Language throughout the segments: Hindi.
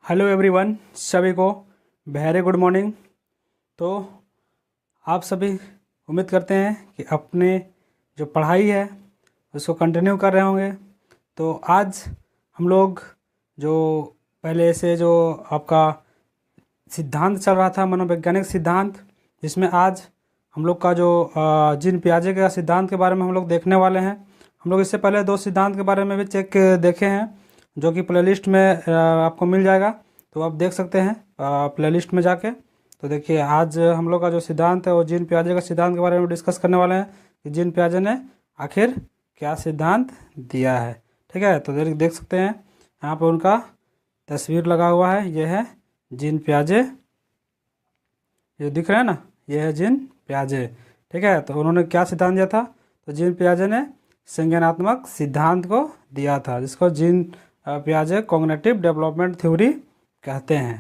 हेलो एवरीवन, सभी को वेरी गुड मॉर्निंग। तो आप सभी उम्मीद करते हैं कि अपने जो पढ़ाई है उसको कंटिन्यू कर रहे होंगे। तो आज हम लोग जो पहले से जो आपका सिद्धांत चल रहा था, मनोवैज्ञानिक सिद्धांत, जिसमें आज हम लोग का जो जीन पियाजे का सिद्धांत के बारे में हम लोग देखने वाले हैं। हम लोग इससे पहले दो सिद्धांत के बारे में भी चेक देखे हैं, जो कि प्लेलिस्ट में आपको मिल जाएगा, तो आप देख सकते हैं प्लेलिस्ट में जाके। तो देखिए, आज हम लोग का जो सिद्धांत है वो जीन पियाजे का सिद्धांत के बारे में डिस्कस करने वाले हैं कि जीन पियाजे ने आखिर क्या सिद्धांत दिया है। ठीक है, तो देख सकते हैं यहाँ पर उनका तस्वीर लगा हुआ है। ये है जीन पियाजे, ये दिख रहा है ना, ये है जीन पियाजे। ठीक है, तो उन्होंने क्या सिद्धांत दिया था? तो जीन पियाजे ने संज्ञानात्मक सिद्धांत को दिया था, जिसको जीन पियाजे कॉग्निटिव डेवलपमेंट थ्योरी कहते हैं।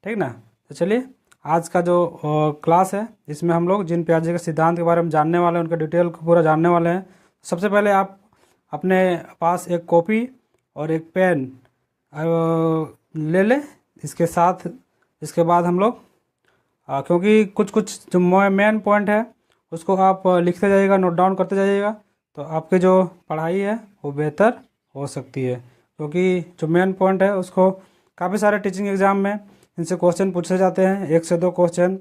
ठीक ना। तो चलिए, आज का जो क्लास है इसमें हम लोग जीन पियाजे के सिद्धांत के बारे में जानने वाले हैं, उनका डिटेल को पूरा जानने वाले हैं। सबसे पहले आप अपने पास एक कॉपी और एक पेन ले लें इसके साथ। इसके बाद हम लोग क्योंकि कुछ कुछ जो मेन पॉइंट है उसको आप लिखते जाइएगा, नोट डाउन करते जाइएगा, तो आपकी जो पढ़ाई है वो बेहतर हो सकती है। क्योंकि जो मेन पॉइंट है उसको काफ़ी सारे टीचिंग एग्ज़ाम में इनसे क्वेश्चन पूछे जाते हैं, 1 से 2 क्वेश्चन,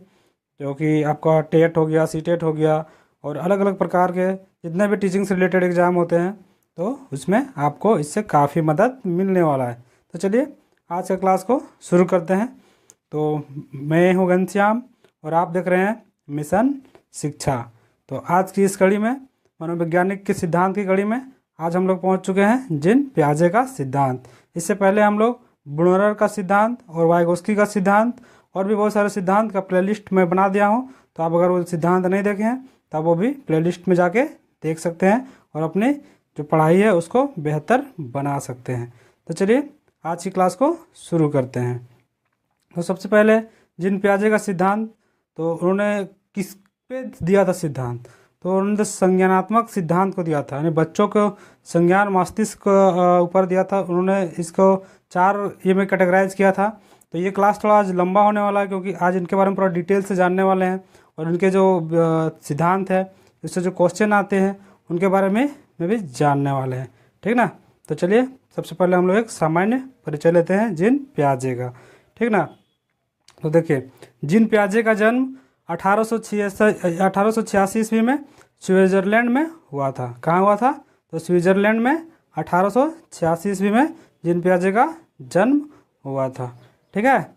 जो कि आपका टेट हो गया, सीटेट हो गया, और अलग अलग प्रकार के जितने भी टीचिंग से रिलेटेड एग्ज़ाम होते हैं, तो उसमें आपको इससे काफ़ी मदद मिलने वाला है। तो चलिए, आज के क्लास को शुरू करते हैं। तो मैं हूँ घनश्याम और आप देख रहे हैं मिशन शिक्षा। तो आज की इस कड़ी में, मनोवैज्ञानिक के सिद्धांत की कड़ी में, आज हम लोग पहुँच चुके हैं जीन पियाजे का सिद्धांत। इससे पहले हम लोग ब्रूनर का सिद्धांत और वाइगोस्की का सिद्धांत और भी बहुत सारे सिद्धांत का प्लेलिस्ट में बना दिया हूँ। तो आप अगर वो सिद्धांत नहीं देखे हैं तो आप वो भी प्लेलिस्ट में जाके देख सकते हैं और अपनी जो पढ़ाई है उसको बेहतर बना सकते हैं। तो चलिए, आज की क्लास को शुरू करते हैं। तो सबसे पहले जीन पियाजे का सिद्धांत, तो उन्होंने किस पे दिया था सिद्धांत? तो उन्होंने संज्ञानात्मक सिद्धांत को दिया था, यानी बच्चों को संज्ञान मस्तिष्क ऊपर दिया था। उन्होंने इसको 4 ये में कैटेगराइज किया था। तो ये क्लास थोड़ा आज लंबा होने वाला है, क्योंकि आज इनके बारे में पूरा डिटेल से जानने वाले हैं और इनके जो सिद्धांत है, इससे जो क्वेश्चन आते हैं उनके बारे में भी जानने वाले हैं। ठीक ना। तो चलिए, सबसे पहले हम लोग एक सामान्य परिचय लेते हैं जीन पियाजे का। ठीक ना। तो देखिए, जीन पियाजे का जन्म 1886 ईस्वी में स्विट्जरलैंड में हुआ था। कहाँ हुआ था? तो स्विट्जरलैंड में 1886 ईस्वी में जीन पियाजे का जन्म हुआ था। ठीक है।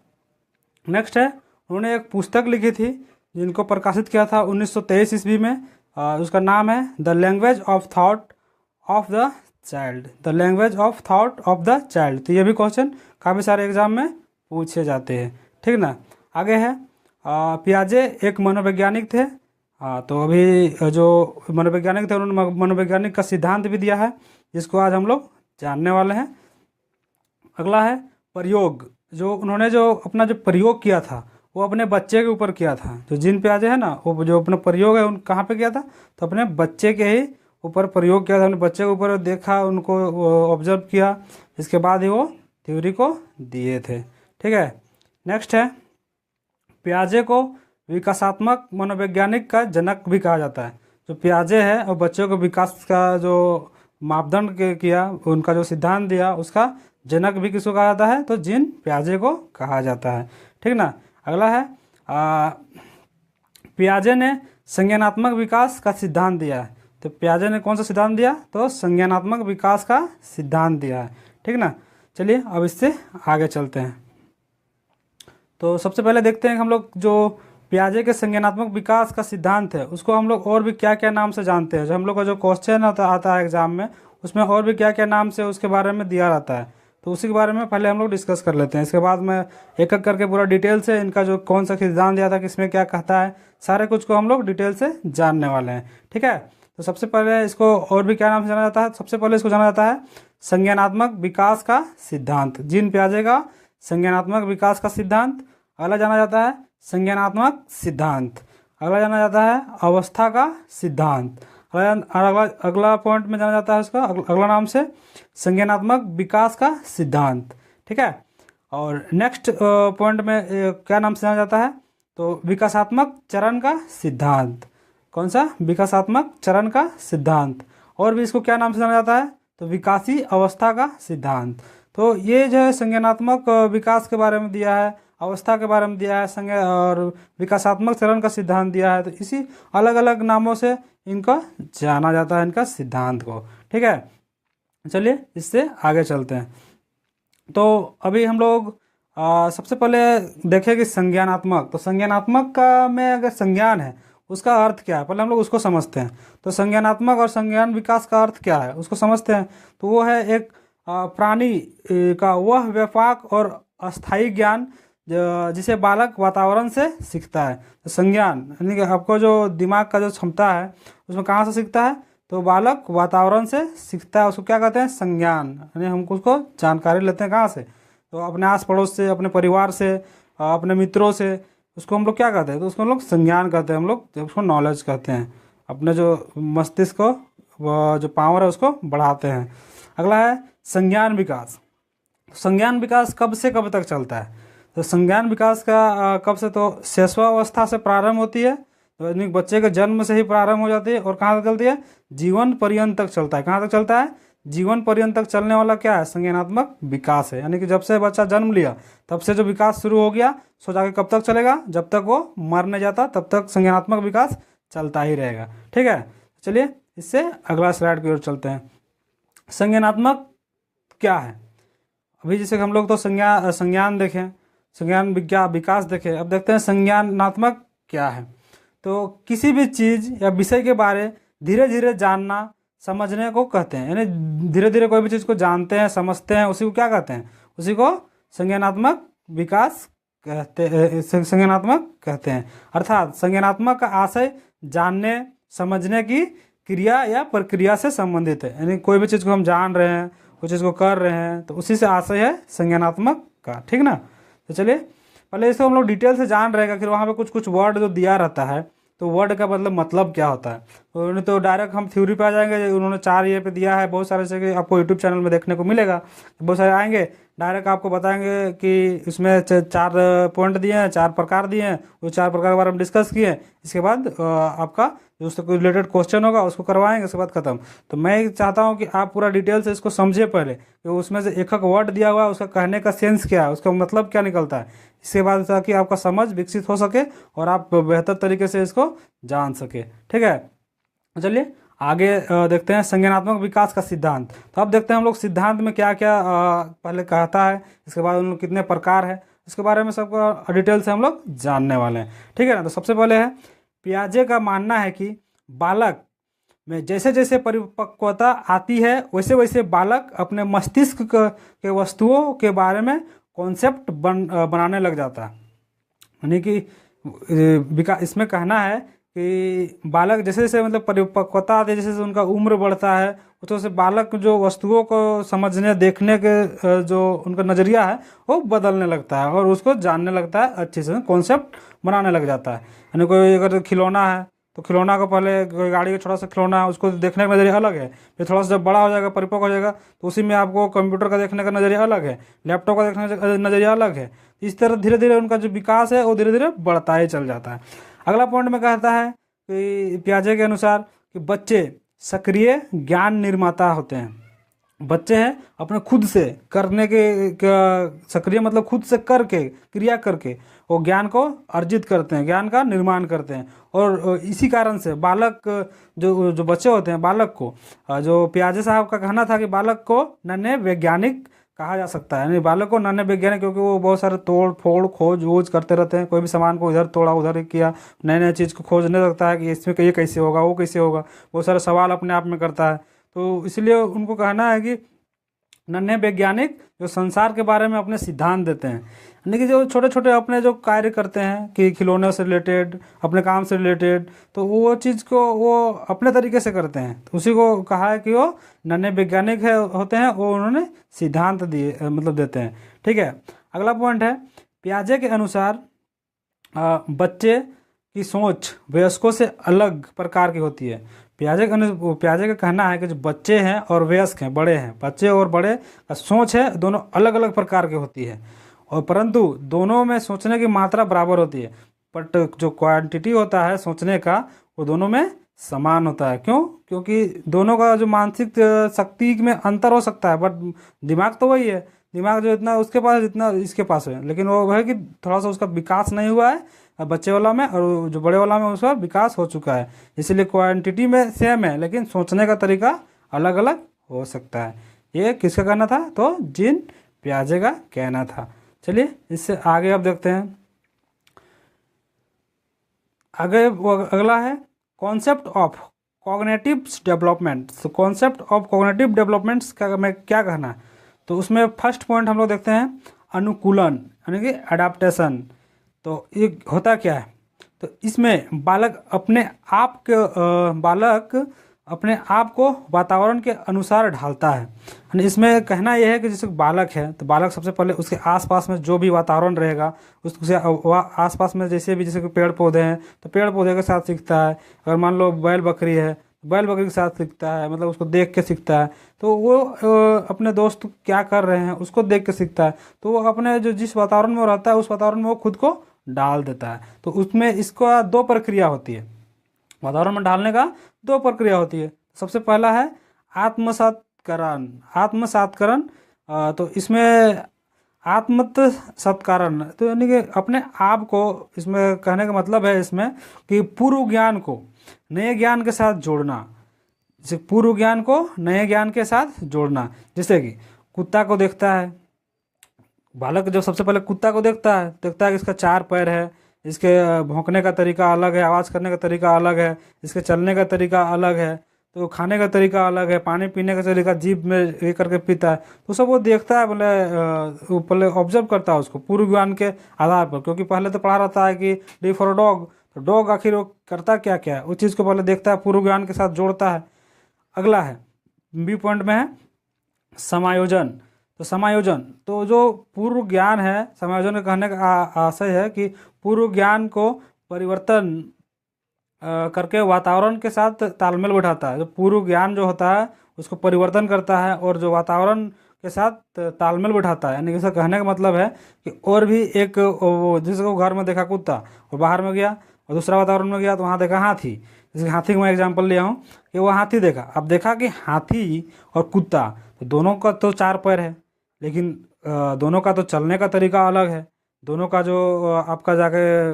नेक्स्ट है, उन्होंने एक पुस्तक लिखी थी जिनको प्रकाशित किया था 1923 ईस्वी में। उसका नाम है the language of thought of the child. The language of thought of the child. तो ये भी क्वेश्चन काफ़ी सारे एग्जाम में पूछे जाते हैं। ठीक ना। आगे है, पियाजे एक मनोवैज्ञानिक थे। तो अभी जो मनोवैज्ञानिक थे उन्होंने मनोवैज्ञानिक का सिद्धांत भी दिया है, जिसको आज हम लोग जानने वाले हैं। अगला है प्रयोग। जो उन्होंने जो अपना जो प्रयोग किया था वो अपने बच्चे के ऊपर किया था। जो जीन पियाजे है ना, वो जो अपना प्रयोग है उन कहाँ पे किया था? तो अपने बच्चे के ही ऊपर प्रयोग किया था। अपने बच्चे के ऊपर देखा, उनको ऑब्जर्व किया, इसके बाद ही वो थ्योरी को दिए थे। ठीक है। नेक्स्ट है, पियाजे को विकासात्मक मनोवैज्ञानिक का जनक भी कहा जाता है। जो पियाजे है और बच्चों को विकास का जो मापदंड किया, उनका जो सिद्धांत दिया, उसका जनक भी किसको कहा जाता है? तो जीन पियाजे को कहा जाता है। ठीक ना। अगला है, पियाजे ने संज्ञानात्मक विकास का सिद्धांत दिया है। तो पियाजे ने कौन सा सिद्धांत दिया? तो संज्ञानात्मक विकास का सिद्धांत दिया है। ठीक ना। चलिए, अब इससे आगे चलते हैं। तो सबसे पहले देखते हैं कि हम लोग जो पियाजे के संज्ञानात्मक विकास का सिद्धांत है उसको हम लोग और भी क्या क्या नाम से जानते हैं। जो हम लोग का जो क्वेश्चन आता है एग्जाम में, उसमें और भी क्या क्या नाम से उसके बारे में दिया रहता है। तो उसी के बारे में पहले हम लोग डिस्कस कर लेते हैं। इसके बाद में एक एक करके पूरा डिटेल से इनका जो कौन सा सिद्धांत दिया था, किसमें क्या कहता है, सारे कुछ को हम लोग डिटेल से जानने वाले हैं। ठीक है। तो सबसे पहले इसको और भी क्या नाम से जाना जाता है? सबसे पहले इसको जाना जाता है संज्ञानात्मक विकास का सिद्धांत। जीन पियाजे का संज्ञानात्मक विकास का सिद्धांत। अगला जाना जाता है संज्ञानात्मक सिद्धांत। अगला जाना जाता है अवस्था का सिद्धांत। अगला पॉइंट में जाना जाता है उसका अगला नाम से संज्ञानात्मक विकास का सिद्धांत। ठीक है। और नेक्स्ट पॉइंट में क्या नाम से जाना जाता है, तो विकासात्मक चरण का सिद्धांत। कौन सा? विकासात्मक चरण का सिद्धांत। और भी इसको क्या नाम से जाना जाता है, तो विकासी अवस्था का सिद्धांत। तो ये जो है संज्ञानात्मक विकास के बारे में दिया है, अवस्था के बारे में दिया है, संज्ञा और विकासात्मक चरण का सिद्धांत दिया है। तो इसी अलग अलग नामों से इनका जाना जाता है, इनका सिद्धांत को। ठीक है, चलिए इससे आगे चलते हैं। तो अभी हम लोग सबसे पहले देखें कि संज्ञानात्मक, तो संज्ञानात्मक का में अगर संज्ञान है उसका अर्थ क्या है, पहले हम लोग उसको समझते हैं। तो संज्ञानात्मक और संज्ञान विकास का अर्थ क्या है उसको समझते हैं। तो वो है एक प्राणी का वह व्यापक और अस्थायी ज्ञान जिसे बालक वातावरण से सीखता है। तो संज्ञान यानी कि आपको जो दिमाग का जो क्षमता है उसमें कहाँ से सीखता है, तो बालक वातावरण से सीखता है, उसको क्या कहते हैं, संज्ञान। यानी हम उसको जानकारी लेते हैं कहाँ से, तो अपने आस पड़ोस से, अपने परिवार से, अपने मित्रों से, उसको हम लोग क्या कहते हैं, तो उसको हम लोग संज्ञान कहते हैं, हम लोग उसको नॉलेज कहते हैं। अपने जो मस्तिष्क को जो पावर है उसको बढ़ाते हैं। अगला है संज्ञान विकास। संज्ञान विकास कब से कब तक चलता है, तो संज्ञान विकास का कब से, तो शैशवावस्था से प्रारंभ होती है, तो यानी बच्चे के जन्म से ही प्रारंभ हो जाती है और कहाँ तक चलती है, जीवन पर्यंत तक चलता है। कहाँ तक चलता है, जीवन पर्यंत तक चलने वाला क्या है, संज्ञानात्मक विकास है। यानी कि जब से बच्चा जन्म लिया तब से जो विकास शुरू हो गया सो जाके कब तक चलेगा, जब तक वो मर नहीं जाता तब तक संज्ञानात्मक विकास चलता ही रहेगा। ठीक है, चलिए इससे अगला स्लाइड की ओर चलते हैं। संज्ञानात्मक क्या है, अभी जैसे हम लोग तो संज्ञान देखें, संज्ञान विकास देखें, अब देखते हैं संज्ञानात्मक क्या है। तो किसी भी चीज़ या विषय के बारे धीरे धीरे जानना समझने को कहते हैं। यानी धीरे धीरे कोई भी चीज़ को जानते हैं, समझते हैं, उसी को क्या कहते हैं, उसी को संज्ञानात्मक विकास संज्ञानात्मक कहते हैं। अर्थात संज्ञानात्मक का आशय जानने समझने की क्रिया या प्रक्रिया से संबंधित है। यानी कोई भी चीज़ को हम जान रहे हैं, कोई चीज़ को कर रहे हैं, तो उसी से आशय है संज्ञानात्मक का। ठीक ना, तो चलिए पहले इसको हम लोग डिटेल से जान रहेगा, फिर वहाँ पे कुछ कुछ वर्ड जो दिया रहता है तो वर्ड का मतलब क्या होता है। तो उन्होंने तो डायरेक्ट हम थ्योरी पे आ जाएंगे, उन्होंने 4 ये पे दिया है, बहुत सारे जगह आपको यूट्यूब चैनल में देखने को मिलेगा, बहुत सारे आएंगे डायरेक्ट आपको बताएंगे कि इसमें 4 पॉइंट दिए हैं, 4 प्रकार दिए हैं, वो 4 प्रकार के बारे में डिस्कस किए। इसके बाद आपका जो उससे कोई रिलेटेड क्वेश्चन होगा उसको करवाएंगे, उसके बाद खत्म। तो मैं चाहता हूँ कि आप पूरा डिटेल से इसको समझे पहले, कि उसमें से एक वर्ड दिया हुआ है उसका कहने का सेंस क्या है, उसका मतलब क्या निकलता है, इसके बाद ताकि आपका समझ विकसित हो सके और आप बेहतर तरीके से इसको जान सके। ठीक है, चलिए आगे देखते हैं संज्ञानात्मक विकास का सिद्धांत। तो अब देखते हैं हम लोग सिद्धांत में क्या क्या पहले कहता है, इसके बाद उन लोग कितने प्रकार है, इसके बारे में सबको डिटेल से हम लोग जानने वाले हैं। ठीक है ना, तो सबसे पहले है पियाजे का मानना है कि बालक में जैसे जैसे परिपक्वता आती है वैसे वैसे बालक अपने मस्तिष्क के वस्तुओं के बारे में कॉन्सेप्ट बनाने लग जाता है। यानी कि इसमें कहना है कि बालक जैसे जैसे मतलब परिपक्वता आती है, जैसे जैसे उनका उम्र बढ़ता है तो से बालक जो वस्तुओं को समझने देखने के जो उनका नज़रिया है वो बदलने लगता है और उसको जानने लगता है, अच्छे से कॉन्सेप्ट बनाने लग जाता है। यानी कोई अगर खिलौना है तो खिलौना को पहले कोई गाड़ी का छोटा सा खिलौना है उसको देखने का नज़रिया अलग है, फिर थोड़ा सा जब बड़ा हो जाएगा परिपक्व हो जाएगा तो उसी में आपको कंप्यूटर का देखने का नज़रिया अलग है, लैपटॉप का देखने का नज़रिया अलग है। इस तरह धीरे धीरे उनका जो विकास है वो धीरे धीरे बढ़ता ही चल जाता है। अगला पॉइंट में कहता है कि पियाजे के अनुसार कि बच्चे सक्रिय ज्ञान निर्माता होते हैं। बच्चे हैं अपने खुद से करने के सक्रिय मतलब खुद से करके क्रिया करके वो ज्ञान को अर्जित करते हैं, ज्ञान का निर्माण करते हैं। और इसी कारण से बालक जो बच्चे होते हैं, बालक को जो पियाजे साहब का कहना था कि बालक को नन्हे वैज्ञानिक कहा जा सकता है। यानी बालक को नन्हे वैज्ञानिक क्योंकि वो बहुत सारे तोड़ फोड़ खोज वोज करते रहते हैं, कोई भी सामान को इधर तोड़ा उधर किया, नए नए चीज़ को खोजने लगता है कि इसमें ये कैसे होगा वो कैसे होगा, बहुत सारे सवाल अपने आप में करता है। तो इसलिए उनको कहना है कि नन्हे वैज्ञानिक जो संसार के बारे में अपने सिद्धांत देते हैं, यानी कि जो छोटे छोटे अपने जो कार्य करते हैं कि खिलौने से रिलेटेड अपने काम से रिलेटेड, तो वो चीज़ को वो अपने तरीके से करते हैं। तो उसी को कहा है कि वो नन्हे वैज्ञानिक है होते हैं, वो उन्होंने सिद्धांत दिए मतलब देते हैं। ठीक है, अगला पॉइंट है पियाजे के अनुसार बच्चे की सोच वयस्कों से अलग प्रकार की होती है। पियाजे का कहना है कि जो बच्चे हैं और वयस्क हैं, बड़े हैं, बच्चे और बड़े का सोच है दोनों अलग अलग प्रकार की होती है। और परंतु दोनों में सोचने की मात्रा बराबर होती है, बट जो क्वांटिटी होता है सोचने का वो दोनों में समान होता है। क्यों? क्योंकि दोनों का जो मानसिक शक्ति में अंतर हो सकता है, बट दिमाग तो वही है। दिमाग जो इतना उसके पास जितना इसके पास है, लेकिन वो है कि थोड़ा सा उसका विकास नहीं हुआ है बच्चे वाला में, और जो बड़े वाला में उसका विकास हो चुका है। इसलिए क्वांटिटी में सेम है, लेकिन सोचने का तरीका अलग अलग हो सकता है। ये किसका कहना था? तो जीन पियाजे का कहना था। चलिए इससे आगे अब देखते हैं। आगे वो अगला है कॉन्सेप्ट ऑफ कॉग्निटिव डेवलपमेंट। तो कॉन्सेप्ट ऑफ कॉग्निटिव डेवलपमेंट्स का मैं क्या कहना है, तो उसमें फर्स्ट पॉइंट हम लोग देखते हैं अनुकूलन, यानी कि अडाप्टेशन। तो ये होता क्या है? तो इसमें बालक अपने आप को वातावरण के अनुसार ढालता है। यानी इसमें कहना यह है कि जैसे बालक है, तो बालक सबसे पहले उसके आसपास में जो भी वातावरण रहेगा उससे आसपास में जैसे भी, जैसे कि पेड़ पौधे हैं तो पेड़ पौधे के साथ सीखता है। अगर मान लो बैल बकरी है, बैल बकरी के साथ सीखता है, मतलब उसको देख के सीखता है। तो वो अपने दोस्त क्या कर रहे हैं उसको देख के सीखता है। तो वो अपने जो जिस वातावरण में वो रहता है उस वातावरण में वो खुद को डाल देता है। तो उसमें इसका दो प्रक्रिया होती है, वातावरण में डालने का दो प्रक्रिया होती है। सबसे पहला है आत्मसात्करण। आत्मसात्करण तो इसमें आत्मत सत्कारण, तो यानी कि अपने आप को, इसमें कहने का मतलब है इसमें कि पूर्व ज्ञान को नए ज्ञान के साथ जोड़ना। जैसे पूर्व ज्ञान को नए ज्ञान के साथ जोड़ना। जैसे कि कुत्ता को देखता है बालक, जब सबसे पहले कुत्ता को देखता है कि इसका चार पैर है, इसके भौंकने का तरीका अलग है, आवाज़ करने का तरीका अलग है, इसके चलने का तरीका अलग है, तो खाने का तरीका अलग है, पानी पीने का तरीका जीभ में ये करके पीता है। तो सब वो देखता है, वो पहले ऑब्जर्व करता है उसको पूर्व ज्ञान के आधार पर। क्योंकि पहले तो पढ़ा रहता है कि डी फॉर डॉग, तो डॉग आखिर वो करता क्या क्या है उस चीज़ को पहले देखता है, पूर्व ज्ञान के साथ जोड़ता है। अगला है बी पॉइंट में है समायोजन। तो समायोजन, तो जो पूर्व ज्ञान है, समायोजन का कहने का आशय है कि पूर्व ज्ञान को परिवर्तन करके वातावरण के साथ तालमेल बैठाता है। जो पूर्व ज्ञान जो होता है उसको परिवर्तन करता है और जो वातावरण के साथ तालमेल बैठाता है। यानी कि इसका कहने का मतलब है कि और भी एक जिसको घर में देखा कुत्ता और बाहर में गया और दूसरा वातावरण में गया तो वहाँ देखा हाथी। जैसे हाथी का मैं एग्जाम्पल लिया हूँ कि वो हाथी देखा, अब देखा कि हाथी और कुत्ता, तो दोनों का तो चार पैर है, लेकिन दोनों का तो चलने का तरीका अलग है, दोनों का जो आपका जाके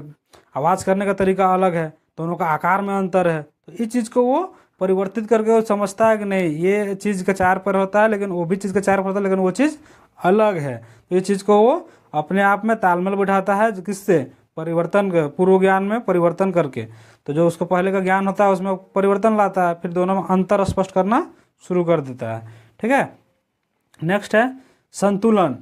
आवाज़ करने का तरीका अलग है, दोनों का आकार में अंतर है। तो इस चीज़ को वो परिवर्तित करके वो समझता है कि नहीं ये चीज़ का चार पैर होता है, लेकिन वो भी चीज़ का चार पैर होता है, लेकिन वो चीज़ अलग है। तो ये चीज़ को वो अपने आप में तालमेल बिठाता है, किससे? परिवर्तन, पूर्व ज्ञान में परिवर्तन करके। तो जो उसको पहले का ज्ञान होता है उसमें परिवर्तन लाता है, फिर दोनों में अंतर स्पष्ट करना शुरू कर देता है। ठीक है, नेक्स्ट है संतुलन।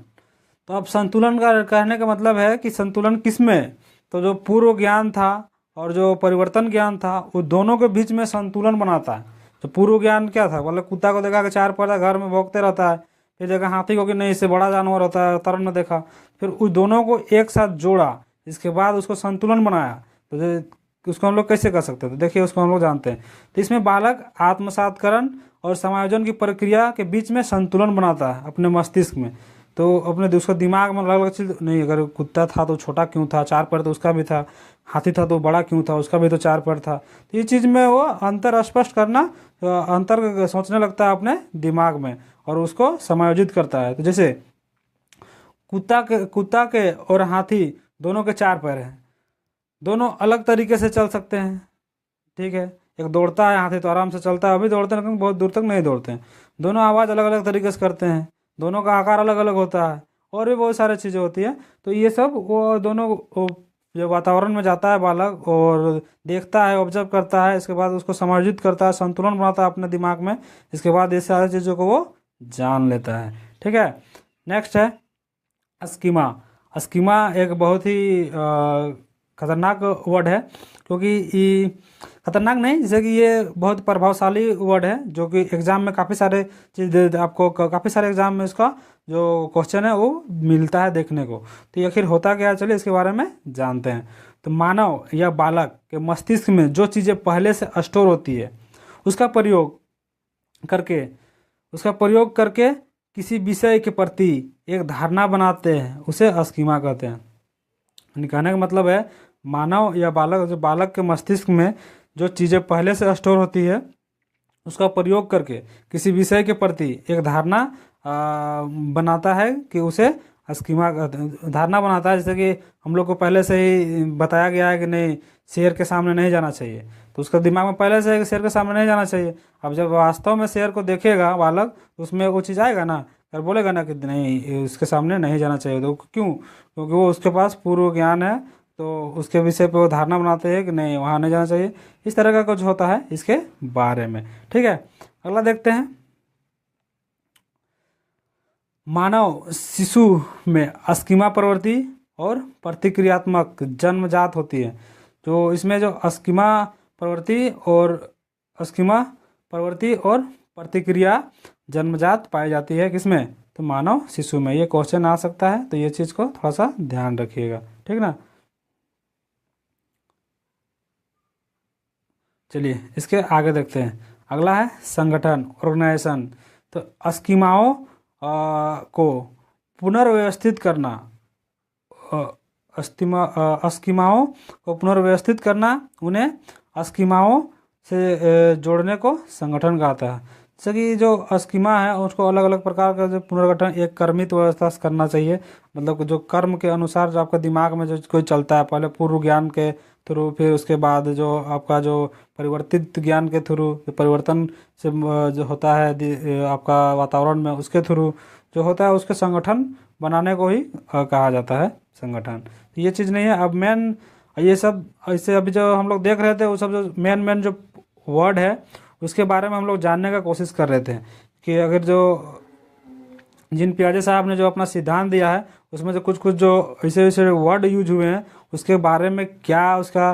तो अब संतुलन का कहने का मतलब है कि संतुलन किस में? तो जो पूर्व ज्ञान था और जो परिवर्तन ज्ञान था वो दोनों के बीच में संतुलन बनाता है। तो पूर्व ज्ञान क्या था? मतलब कुत्ता को देखा कि चार पैर घर में भौंकते रहता है, फिर देखा हाथी को कि नहीं इससे बड़ा जानवर होता है, तरन ने देखा, फिर उस दोनों को एक साथ जोड़ा, इसके बाद उसको संतुलन बनाया। तो उसको हम लोग कैसे कर सकते हैं? तो देखिए उसको हम लोग जानते हैं। तो इसमें बालक आत्मसात्करण और समायोजन की प्रक्रिया के बीच में संतुलन बनाता है अपने मस्तिष्क में। तो अपने उसका दिमाग में अलग अलग चीज़ नहीं, अगर कुत्ता था तो छोटा क्यों था, चार पैर तो उसका भी था, हाथी था तो बड़ा क्यों था, उसका भी तो चार पैर था। तो ये चीज़ में वो अंतर स्पष्ट करना, अंतर सोचने लगता है अपने दिमाग में और उसको समायोजित करता है। तो जैसे कुत्ता के और हाथी दोनों के चार पैर हैं, दोनों अलग तरीके से चल सकते हैं। ठीक है, एक दौड़ता है, हाथी तो आराम से चलता है, अभी दौड़ते हैं लेकिन बहुत दूर तक नहीं दौड़ते हैं। दोनों आवाज़ अलग अलग तरीके से करते हैं, दोनों का आकार अलग अलग होता है, और भी बहुत सारी चीज़ें होती हैं। तो ये सब वो दोनों जो वातावरण में जाता है बालक और देखता है, ऑब्जर्व करता है, इसके बाद उसको समायोजित करता है, संतुलन बनाता है अपने दिमाग में, इसके बाद ये सारी चीज़ों को वो जान लेता है। ठीक है, नेक्स्ट है स्कीमा। स्कीमा एक बहुत ही खतरनाक वर्ड है, क्योंकि ये खतरनाक नहीं, जैसे कि ये बहुत प्रभावशाली वर्ड है जो कि एग्ज़ाम में काफ़ी सारे चीज़ आपको काफ़ी सारे एग्ज़ाम में इसका जो क्वेश्चन है वो मिलता है देखने को। तो ये आखिर होता क्या है, चलिए इसके बारे में जानते हैं। तो मानव या बालक के मस्तिष्क में जो चीज़ें पहले से स्टोर होती है उसका प्रयोग करके किसी विषय के प्रति एक धारणा बनाते हैं उसे स्कीमा कहते हैं। यानी कहने का मतलब है मानव या बालक, जो बालक के मस्तिष्क में जो चीज़ें पहले से स्टोर होती है उसका प्रयोग करके किसी विषय के प्रति एक धारणा बनाता है कि उसे स्कीमा धारणा बनाता है। जैसे कि हम लोग को पहले से ही बताया गया है कि नहीं, शेर के सामने नहीं जाना चाहिए, तो उसका दिमाग में पहले से है कि शेर के सामने नहीं जाना चाहिए। अब जब वास्तव में शेर को देखेगा बालक तो उसमें वो चीज़ आएगा ना, और बोलेगा ना कि नहीं उसके सामने नहीं जाना चाहिए। तो क्यों? क्योंकि वो उसके पास पूर्व ज्ञान है, तो उसके विषय पे वो धारणा बनाते हैं कि नहीं वहाँ नहीं जाना चाहिए। इस तरह का कुछ होता है इसके बारे में। ठीक है, अगला देखते हैं। मानव शिशु में स्कीमा प्रवृत्ति और प्रतिक्रियात्मक जन्मजात होती है। जो इसमें जो स्कीमा प्रवृत्ति और प्रतिक्रिया जन्मजात पाई जाती है किसमें? तो मानव शिशु में। ये क्वेश्चन आ सकता है, तो ये चीज़ को थोड़ा सा ध्यान रखिएगा। ठीक ना। चलिए इसके आगे देखते हैं। अगला है संगठन, ऑर्गेनाइजेशन। तो स्कीमाओं को पुनर्व्यवस्थित करना, स्कीमाओं को पुनर्व्यवस्थित करना, उन्हें स्कीमाओं से जोड़ने को संगठन कहता है। जैसे कि जो स्कीमा है उसको अलग अलग प्रकार का जो पुनर्गठन एक कर्मित व्यवस्था से करना चाहिए। मतलब कि जो कर्म के अनुसार जो आपका दिमाग में जो कोई चलता है, पहले पूर्व ज्ञान के थ्रू, फिर उसके बाद जो आपका जो परिवर्तित ज्ञान के थ्रू, परिवर्तन से जो होता है आपका वातावरण में, उसके थ्रू जो होता है उसके संगठन बनाने को ही कहा जाता है संगठन। तो ये चीज़ नहीं है। अब मेन ये सब ऐसे अभी जो हम लोग देख रहे थे वो सब जो मेन जो वर्ड है उसके बारे में हम लोग जानने का कोशिश कर रहे थे कि अगर जो जिन पियाजे साहब ने जो अपना सिद्धांत दिया है उसमें जो कुछ जो ऐसे ऐसे वर्ड यूज हुए हैं उसके बारे में क्या उसका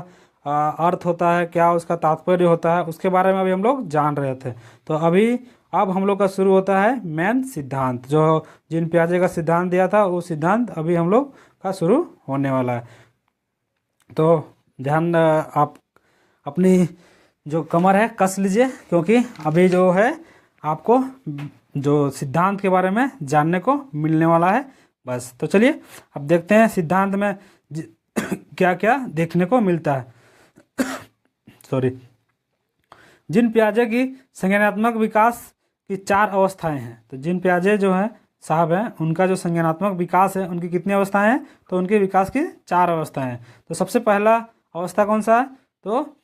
अर्थ होता है, क्या उसका तात्पर्य होता है, उसके बारे में अभी हम लोग जान रहे थे। तो अभी अब हम लोग का शुरू होता है मेन सिद्धांत। जो जिन पियाजे का सिद्धांत दिया था वो सिद्धांत अभी हम लोग का शुरू होने वाला है। तो ध्यान आप अपनी जो कमर है कस लीजिए, क्योंकि अभी जो है आपको जो सिद्धांत के बारे में जानने को मिलने वाला है बस। तो चलिए अब देखते हैं सिद्धांत में क्या क्या देखने को मिलता है। सॉरी। जिन पियाजे की संज्ञानात्मक विकास की 4 अवस्थाएं हैं। तो जिन पियाजे जो हैं साहब हैं उनका जो संज्ञानात्मक विकास है उनकी कितनी अवस्थाएं हैं? तो उनके विकास की 4 अवस्थाएं हैं। तो सबसे पहला अवस्था कौन सा है? तो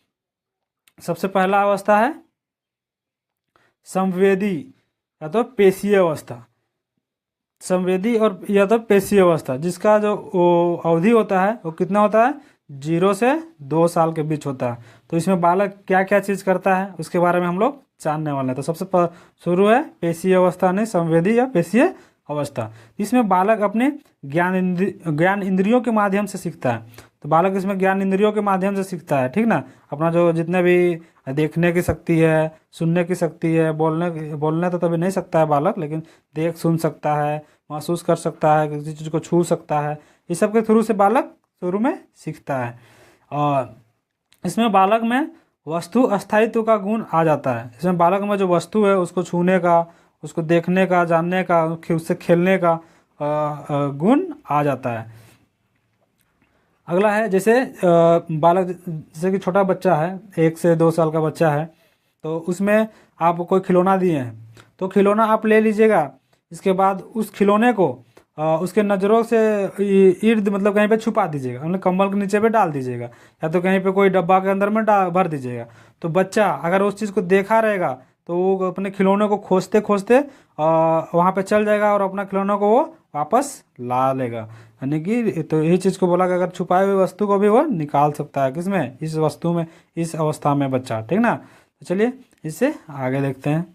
सबसे पहला अवस्था है संवेदी या तो पेशीय अवस्था। संवेदी और या तो पेशीय अवस्था, जिसका जो अवधि होता है वो कितना होता है? 0 से 2 साल के बीच होता है। तो इसमें बालक क्या क्या चीज़ करता है उसके बारे में हम लोग जानने वाले हैं। तो सबसे शुरू है पेशीय अवस्था, नहीं संवेदी या पेशीय अवस्था। इसमें बालक अपने ज्ञान इंद्रियों के माध्यम से सीखता है। तो बालक इसमें ज्ञान इंद्रियों के माध्यम से सीखता है। ठीक ना। अपना जो जितने भी देखने की शक्ति है, सुनने की शक्ति है, बोलने तो तभी नहीं सकता है बालक, लेकिन देख सुन सकता है, महसूस कर सकता है, किसी चीज़ को छू सकता है। इस सब के थ्रू से बालक शुरू में सीखता है। और इसमें बालक में वस्तु अस्थायित्व का गुण आ जाता है। इसमें बालक में जो वस्तु है उसको छूने का, उसको देखने का, जानने का, उससे खेलने का गुण आ जाता है। अगला है जैसे बालक, जैसे कि छोटा बच्चा है, 1 से 2 साल का बच्चा है, तो उसमें आप कोई खिलौना दिए हैं तो खिलौना आप ले लीजिएगा। इसके बाद उस खिलौने को उसके नज़रों से इर्द मतलब कहीं पे छुपा दीजिएगा, मतलब कंबल के नीचे पे डाल दीजिएगा, या तो कहीं पे कोई डब्बा के अंदर में भर दीजिएगा। तो बच्चा अगर उस चीज़ को देखा रहेगा तो वो अपने खिलौने को खोजते खोजते वहाँ पे चल जाएगा और अपना खिलौने को वो वापस ला लेगा। यानी कि तो यही चीज़ को बोला कि अगर छुपाई हुई वस्तु को भी वो निकाल सकता है। किसमें? इस वस्तु में, इस अवस्था में बच्चा। ठीक ना। तो चलिए इससे आगे देखते हैं।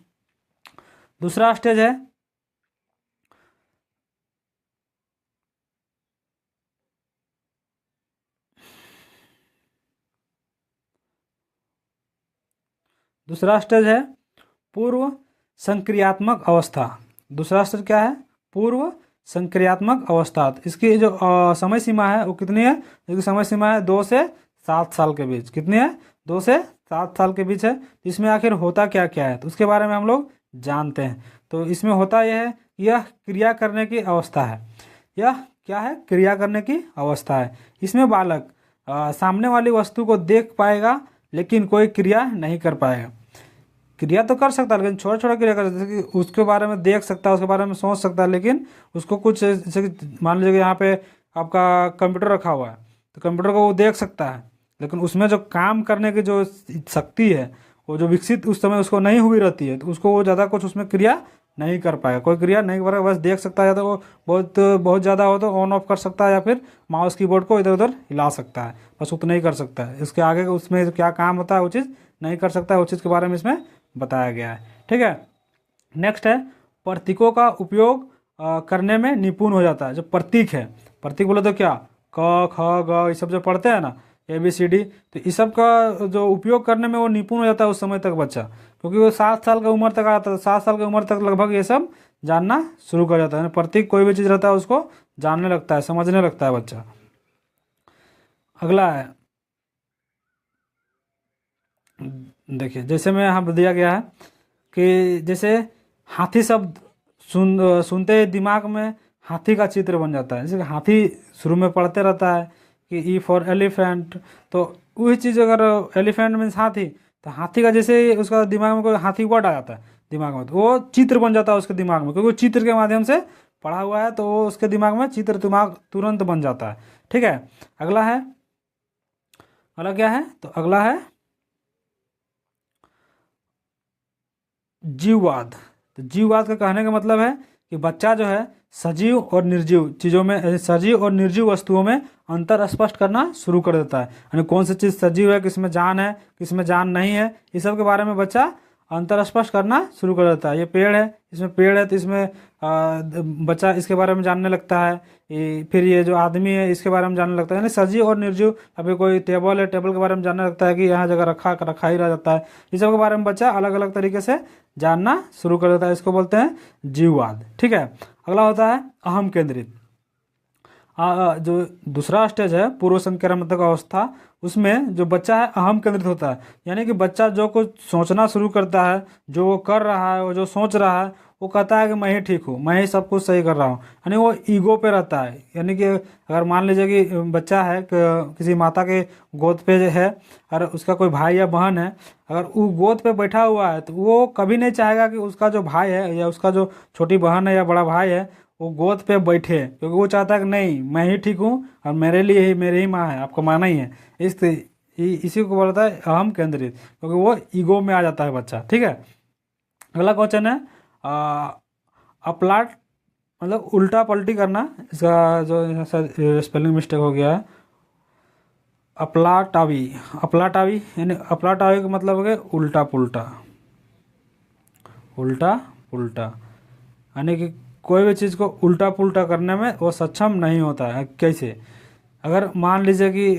दूसरा स्टेज है पूर्व संक्रियात्मक अवस्था। दूसरा स्टेज क्या है? पूर्व संक्रियात्मक अवस्था। इसकी जो समय सीमा है वो कितनी है? इसकी समय सीमा है 2 से 7 साल के बीच। कितनी है? 2 से 7 साल के बीच है। इसमें आखिर होता क्या क्या है तो उसके बारे में हम लोग जानते हैं। तो इसमें होता यह है यह क्रिया करने की अवस्था है। यह क्या है? क्रिया करने की अवस्था है। इसमें बालक सामने वाली वस्तु को देख पाएगा लेकिन कोई क्रिया नहीं कर पाएगा। क्रिया तो कर सकता है लेकिन छोटा छोटा क्रिया कर सकता है, जैसे कि उसके बारे में देख सकता है, उसके बारे में सोच सकता है, लेकिन उसको कुछ जैसे कि मान लीजिए कि यहाँ पे आपका कंप्यूटर रखा हुआ है तो कंप्यूटर को वो देख सकता है, लेकिन उसमें जो काम करने की जो शक्ति है वो जो विकसित उस समय उसको नहीं हुई रहती है, तो उसको वो ज़्यादा कुछ उसमें क्रिया नहीं कर पाएगा। कोई क्रिया नहीं कर पाएगा, बस देख सकता है, या तो वो बहुत बहुत ज़्यादा हो तो ऑन ऑफ कर सकता है, या फिर माउस कीबोर्ड को इधर उधर हिला सकता है, बस उतना ही कर सकता है। इसके आगे उसमें क्या काम होता है वो चीज़ नहीं कर सकता है, उस चीज़ के बारे में इसमें बताया गया है। ठीक है, नेक्स्ट है प्रतीकों का उपयोग करने में निपुण हो जाता है। जो प्रतीक है, प्रतीक बोले तो क्या, क ख ग ये सब जो पढ़ते हैं ना, ABCD, तो इस सब का जो उपयोग करने में वो निपुण हो जाता है उस समय तक बच्चा, क्योंकि वो 7 साल की उम्र तक आता है, 7 साल की उम्र तक लगभग ये सब जानना शुरू कर जाता है। प्रतीक कोई भी चीज़ रहता है उसको जानने लगता है, समझने लगता है बच्चा। अगला है, देखिए जैसे में यहाँ दिया गया है कि जैसे हाथी शब्द सुनते ही दिमाग में हाथी का चित्र बन जाता है। जैसे कि हाथी शुरू में पढ़ते रहता है कि ई फॉर एलिफेंट, तो वही चीज़ अगर एलिफेंट मीन्स हाथी, तो हाथी का जैसे ही उसका दिमाग में कोई हाथी वर्ड आ जाता है दिमाग में, तो वो चित्र बन जाता है उसके दिमाग में, क्योंकि वो चित्र के माध्यम से पढ़ा हुआ है, तो वो उसके दिमाग में चित्र दिमाग तुरंत बन जाता है। ठीक है, अगला है, अगला क्या है, तो अगला है जीववाद। तो जीववाद का कहने का मतलब है कि बच्चा जो है सजीव और निर्जीव चीज़ों में, सजीव और निर्जीव वस्तुओं में अंतर स्पष्ट करना शुरू कर देता है। यानी कौन सी चीज़ सजीव है, किसमें जान है, किसमें जान नहीं है, इस सब के बारे में बच्चा अंतर स्पष्ट करना शुरू कर देता है। ये पेड़ है, इसमें पेड़ है तो इसमें बच्चा इसके बारे में जानने लगता है। फिर ये जो आदमी है इसके बारे में जानने लगता है, यानी सजीव और निर्जीव। अभी कोई टेबल है, टेबल के बारे में जानने लगता है कि यहाँ जगह रखा ही रह जाता है। इस सब के बारे में बच्चा अलग अलग तरीके से जानना शुरू कर देता है, इसको बोलते हैं जीववाद। ठीक है, अगला होता है अहम केंद्रित। जो दूसरा स्टेज है पूर्व संक्रामक अवस्था, उसमें जो बच्चा है अहम केंद्रित होता है। यानी कि बच्चा जो कुछ सोचना शुरू करता है, जो वो कर रहा है, वो जो सोच रहा है, वो कहता है कि मैं ही ठीक हूँ, मैं ही सब कुछ सही कर रहा हूँ। यानी वो ईगो पे रहता है। यानी कि अगर मान लीजिए कि बच्चा है किसी माता के गोद पे है और उसका कोई भाई या बहन है, अगर वो गोद पे बैठा हुआ है तो वो कभी नहीं चाहेगा कि उसका जो भाई है या उसका जो छोटी बहन है या बड़ा भाई है वो गोद पे बैठे, क्योंकि वो चाहता है कि नहीं मैं ही ठीक हूँ और मेरे लिए ही मेरी ही माँ है, आपको माना ही है। इसी को बोलता है अहम केंद्रित, क्योंकि वो ईगो में आ जाता है बच्चा। ठीक है, अगला क्वेश्चन है अपलाट, मतलब उल्टा पलटी करना। इसका जो स्पेलिंग मिस्टेक हो गया है, अपलाटावी। अपलाटावी यानी अपलाटावी का मतलब हो गया उल्टा पुल्टा, उल्टा पुल्टा, यानी कि कोई भी चीज़ को उल्टा पुल्टा करने में वो सक्षम नहीं होता है। कैसे? अगर मान लीजिए कि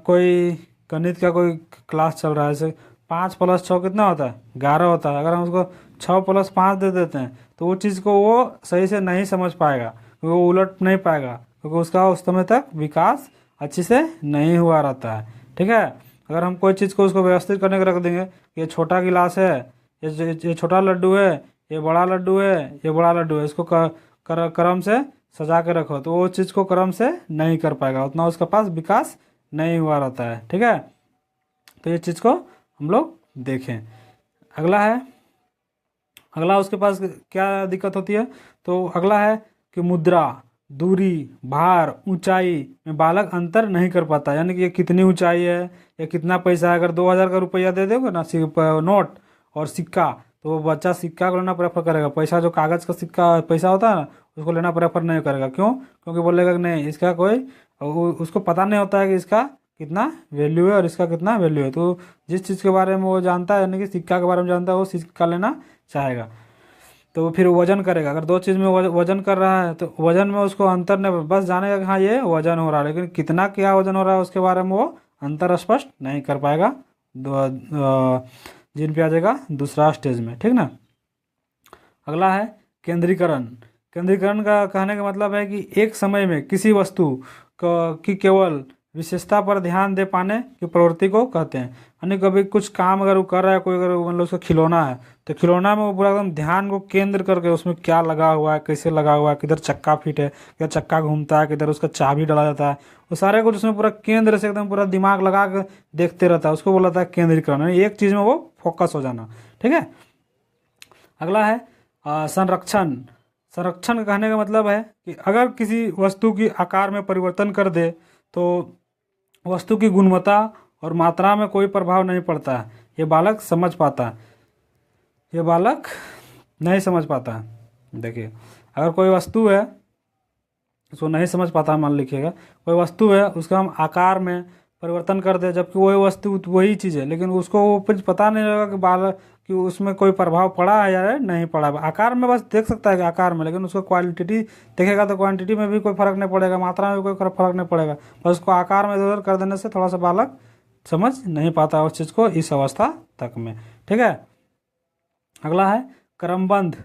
कोई गणित का कोई क्लास चल रहा है, जैसे 5 + 6 कितना होता है, 11 होता है। अगर हम उसको 6 + 5 दे देते हैं तो वो चीज़ को वो सही से नहीं समझ पाएगा, क्योंकि वो उलट नहीं पाएगा, क्योंकि उसका उस समय तक विकास अच्छे से नहीं हुआ रहता है। ठीक है, अगर हम कोई चीज़ को उसको व्यवस्थित करने के रख देंगे, ये छोटा गिलास है, ये छोटा लड्डू है, ये बड़ा लड्डू है, ये बड़ा लड्डू है, इसको क्रम से सजा के रखो, तो वो चीज़ को क्रम से नहीं कर पाएगा, उतना उसके पास विकास नहीं हुआ रहता है। ठीक है, तो ये चीज़ को हम लोग देखें। अगला है, अगला उसके पास क्या दिक्कत होती है, तो अगला है कि मुद्रा, दूरी, भार, ऊंचाई में बालक अंतर नहीं कर पाता। यानी कि ये कितनी ऊंचाई है या कितना पैसा है। अगर 2000 का रुपया दे दोगे ना नोट और सिक्का, तो वो बच्चा सिक्का को लेना प्रेफर करेगा। पैसा जो कागज़ का सिक्का पैसा होता है ना, उसको लेना प्रेफर नहीं करेगा। क्यों? क्योंकि बोलेगा कि नहीं इसका कोई, उसको पता नहीं होता है कि इसका कितना वैल्यू है और इसका कितना वैल्यू है। तो जिस चीज़ के बारे में वो जानता है, यानी कि सिक्का के बारे में जानता है, वो सिक्का लेना चाहेगा। तो फिर वजन करेगा। अगर दो चीज़ में वजन कर रहा है तो वजन में उसको अंतर नहीं, बस जानेगा कि हाँ ये वजन हो रहा है, लेकिन कितना क्या वजन हो रहा है उसके बारे में वो अंतर स्पष्ट नहीं कर पाएगा। जिन पे आ जाएगा दूसरा स्टेज में। ठीक ना, अगला है केंद्रीकरण। केंद्रीकरण का कहने का मतलब है कि एक समय में किसी वस्तु की केवल विशेषता पर ध्यान दे पाने की प्रवृत्ति को कहते हैं। यानी कभी कुछ काम अगर वो कर रहा है, कोई अगर मतलब उसका खिलौना है तो खिलौना में वो पूरा एकदम ध्यान को केंद्र करके उसमें क्या लगा हुआ है, कैसे लगा हुआ है, किधर चक्का फिट है, किधर चक्का घूमता है, किधर उसका चाबी डाला जाता है, वो सारे कुछ उसमें पूरा केंद्र से एकदम पूरा दिमाग लगा के देखते रहता है, उसको बोला जाता है केंद्रीकरण। यानी एक चीज़ में वो फोकस हो जाना। ठीक है। अगला है संरक्षण। संरक्षण कहने का मतलब है कि अगर किसी वस्तु की आकार में परिवर्तन कर दे तो वस्तु की गुणवत्ता और मात्रा में कोई प्रभाव नहीं पड़ता है, ये बालक समझ पाता है। ये बालक नहीं समझ पाता है। देखिए, अगर कोई वस्तु है उसको नहीं समझ पाता, मान लिखिएगा कोई वस्तु है उसका हम आकार में परिवर्तन कर दे, जबकि वही वस्तु वही चीज़ है, लेकिन उसको वो कुछ पता नहीं लगा कि बालक कि उसमें कोई प्रभाव पड़ा है या नहीं पड़ा है। आकार में बस देख सकता है कि आकार में, लेकिन उसको क्वालिटी देखेगा तो क्वांटिटी में भी कोई फर्क नहीं पड़ेगा, मात्रा में भी कोई फर्क नहीं पड़ेगा। बस उसको आकार में इधर कर देने से थोड़ा सा बालक समझ नहीं पाता उस चीज़ को इस अवस्था तक में। ठीक है। अगला है क्रमबद्ध।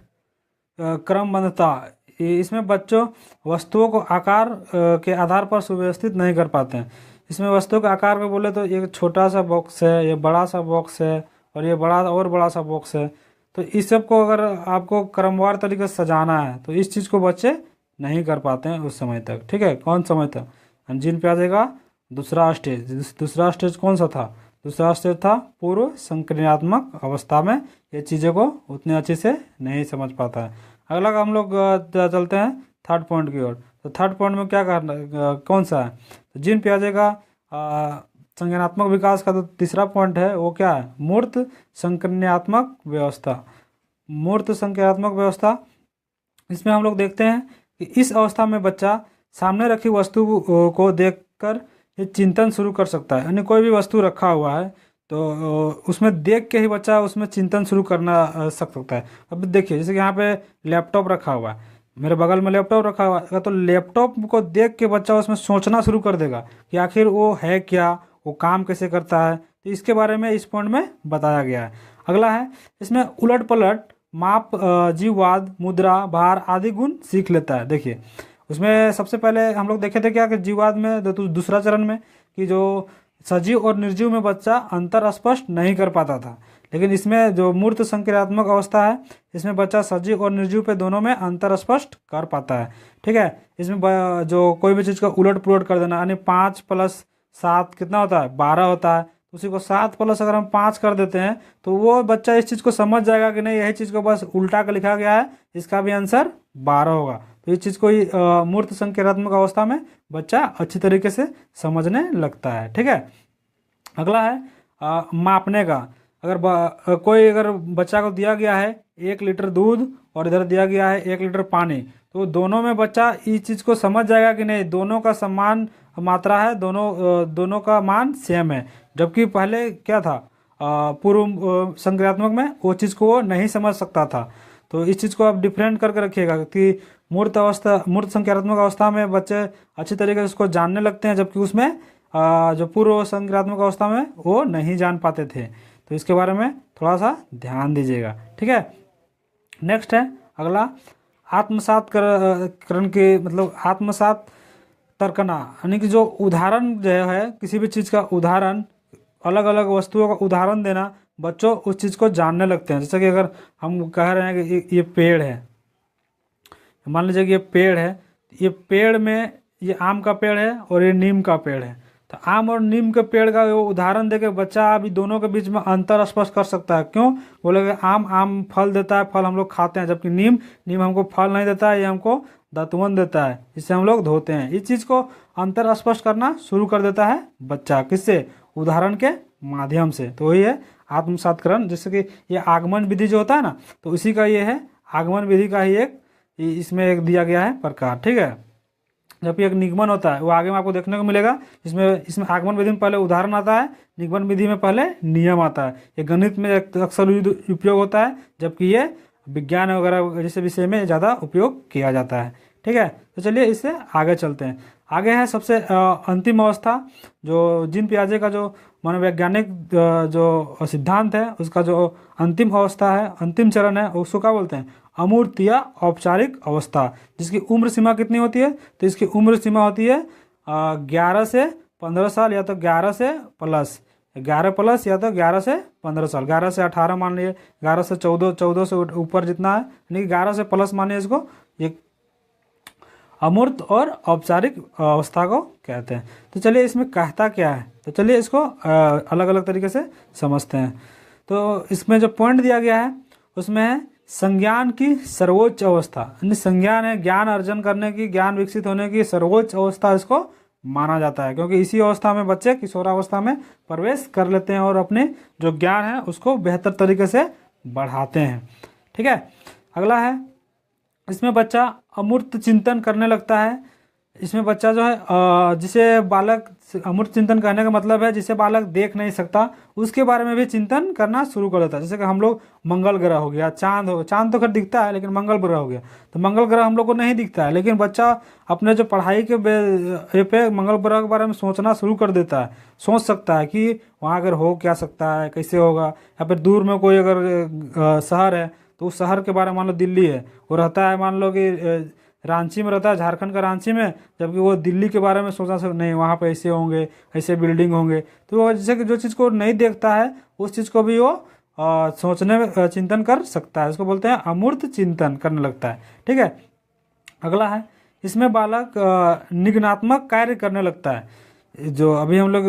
क्रमबद्धता, इसमें बच्चों वस्तुओं को आकार के आधार पर सुव्यवस्थित नहीं कर पाते हैं। इसमें वस्तुओं के आकार में बोले तो एक छोटा सा बॉक्स है, ये बड़ा सा बॉक्स है, और ये बड़ा सा बॉक्स है। तो इस सब को अगर आपको क्रमवार तरीके से सजाना है तो इस चीज़ को बच्चे नहीं कर पाते हैं उस समय तक। ठीक है। कौन समय तक? जिन पे आ जाएगा दूसरा स्टेज। दूसरा स्टेज कौन सा था? दूसरा स्टेज था पूर्व संक्रियात्मक अवस्था में ये चीज़ों को उतने अच्छे से नहीं समझ पाता है। अगला हम लोग चलते हैं थर्ड पॉइंट की ओर। तो थर्ड पॉइंट में क्या करना, कौन सा है? तो जिन पियाजे का संज्ञानात्मक विकास का जो तीसरा पॉइंट है वो क्या है? मूर्त संक्रियात्मक व्यवस्था। मूर्त संक्रियात्मक व्यवस्था, इसमें हम लोग देखते हैं कि इस अवस्था में बच्चा सामने रखी वस्तु को देखकर ये चिंतन शुरू कर सकता है। यानी कोई भी वस्तु रखा हुआ है तो उसमें देख के ही बच्चा उसमें चिंतन शुरू करना सकता है। अब देखिए, जैसे कि यहाँ पे लैपटॉप रखा हुआ है, मेरे बगल में लैपटॉप रखा हुआ है, तो लैपटॉप को देख के बच्चा उसमें सोचना शुरू कर देगा कि आखिर वो है क्या, वो काम कैसे करता है। तो इसके बारे में इस पॉइंट में बताया गया है। अगला है इसमें उलट पलट, माप, जीववाद, मुद्रा, भार आदि गुण सीख लेता है। देखिए, उसमें सबसे पहले हम लोग देखे थे क्या कि जीववाद में दूसरा चरण में कि जो सजीव और निर्जीव में बच्चा अंतर स्पष्ट नहीं कर पाता था, लेकिन इसमें जो मूर्त संक्रियात्मक अवस्था है इसमें बच्चा सजीव और निर्जीव पे दोनों में अंतर स्पष्ट कर पाता है। ठीक है। इसमें जो कोई भी चीज़ का उलट पुलट कर देना, यानी 5 + 7 कितना होता है? 12 होता है। उसी को 7 प्लस अगर हम 5 कर देते हैं तो वो बच्चा इस चीज़ को समझ जाएगा कि नहीं, यही चीज़ को बस उल्टा कर लिखा गया है, इसका भी आंसर 12 होगा। तो इस चीज़ को मूर्त संक्रियात्मक अवस्था में बच्चा अच्छी तरीके से समझने लगता है। ठीक है। अगला है मापने का। अगर कोई अगर बच्चा को दिया गया है 1 लीटर दूध और इधर दिया गया है 1 लीटर पानी, तो दोनों में बच्चा इस चीज़ को समझ जाएगा कि नहीं, दोनों का समान मात्रा है, दोनों का मान सेम है। जबकि पहले क्या था, पूर्व संक्रियात्मक में वो चीज़ को वो नहीं समझ सकता था। तो इस चीज़ को आप डिफरेंट करके रखिएगा कि मूर्त संक्रियात्मक अवस्था में बच्चे अच्छी तरीके से उसको जानने लगते हैं, जबकि उसमें जो पूर्व संक्रियात्मक अवस्था में वो नहीं जान पाते थे। तो इसके बारे में थोड़ा सा ध्यान दीजिएगा। ठीक है। नेक्स्ट है अगला आत्मसात करण के मतलब आत्मसात तर्कना, यानी कि जो उदाहरण जो है किसी भी चीज़ का उदाहरण, अलग अलग वस्तुओं का उदाहरण देना, बच्चों उस चीज़ को जानने लगते हैं। जैसे कि अगर हम कह रहे हैं कि ये पेड़ है, मान लीजिए कि ये पेड़ है, ये पेड़ में ये आम का पेड़ है और ये नीम का पेड़ है, तो आम और नीम के पेड़ का वो उदाहरण देके बच्चा अभी दोनों के बीच में अंतर स्पष्ट कर सकता है। क्यों? बोलेगा आम फल देता है, फल हम लोग खाते हैं, जबकि नीम हमको फल नहीं देता है, ये हमको दातुन देता है, इससे हम लोग धोते हैं। इस चीज़ को अंतर स्पष्ट करना शुरू कर देता है बच्चा, किससे? उदाहरण के माध्यम से। तो वही है आत्मसातकरण। जैसे कि ये आगमन विधि जो होता है ना, तो उसी का ये है, आगमन विधि का ही एक इसमें एक दिया गया है प्रकार। ठीक है। जब एक निगमन होता है वो आगे में आपको देखने को मिलेगा, इसमें आगमन विधि में पहले उदाहरण आता है, निगमन विधि में पहले नियम आता है। ये गणित में अक्सर उपयोग होता है, जबकि ये विज्ञान वगैरह जैसे विषय में ज़्यादा उपयोग किया जाता है। ठीक है। तो चलिए इससे आगे चलते हैं। आगे है सबसे अंतिम अवस्था, जो जीन पियाजे का जो मनोवैज्ञानिक जो सिद्धांत है उसका जो अंतिम अवस्था है, अंतिम चरण है, उसको क्या बोलते हैं? अमूर्त या औपचारिक अवस्था। जिसकी उम्र सीमा कितनी होती है? तो इसकी उम्र सीमा होती है 11 से 15 साल, या तो 11 से प्लस, 11 प्लस या तो 11 से 15 साल, 11 से 18 मान लीजिए, 11 से 14, 14 से ऊपर जितना है, यानी कि 11 से प्लस मानिए इसको, ये अमूर्त और औपचारिक अवस्था को कहते हैं। तो चलिए इसमें कहता क्या है, तो चलिए इसको अलग अलग तरीके से समझते हैं। तो इसमें जो पॉइंट दिया गया है उसमें है संज्ञान की सर्वोच्च अवस्था, यानी संज्ञान है ज्ञान अर्जन करने की, ज्ञान विकसित होने की सर्वोच्च अवस्था इसको माना जाता है, क्योंकि इसी अवस्था में बच्चे किशोरावस्था में प्रवेश कर लेते हैं और अपने जो ज्ञान है उसको बेहतर तरीके से बढ़ाते हैं। ठीक है, अगला है इसमें बच्चा अमूर्त चिंतन करने लगता है। इसमें बच्चा जो है जिसे बालक, अमूर्त चिंतन करने का मतलब है जिसे बालक देख नहीं सकता उसके बारे में भी चिंतन करना शुरू कर देता है। जैसे कि हम लोग मंगल ग्रह हो गया, चांद हो, चांद तो खैर दिखता है लेकिन मंगल ग्रह हो गया, तो मंगल ग्रह हम लोग को नहीं दिखता है, लेकिन बच्चा अपने जो पढ़ाई के पे मंगल ग्रह के बारे में सोचना शुरू कर देता है, सोच सकता है कि वहाँ अगर हो क्या सकता है, कैसे होगा, या फिर दूर में कोई अगर शहर है तो उस शहर के बारे में, मान लो दिल्ली है, वो रहता है मान लो कि रांची में रहता है, झारखंड का रांची में, जबकि वो दिल्ली के बारे में सोचा नहीं वहाँ पे ऐसे होंगे, ऐसे बिल्डिंग होंगे, तो वो जैसे कि जो चीज़ को नहीं देखता है उस चीज़ को भी वो सोचने में चिंतन कर सकता है, उसको बोलते हैं अमूर्त चिंतन करने लगता है। ठीक है, अगला है इसमें बालक निगनात्मक कार्य करने लगता है। जो अभी हम लोग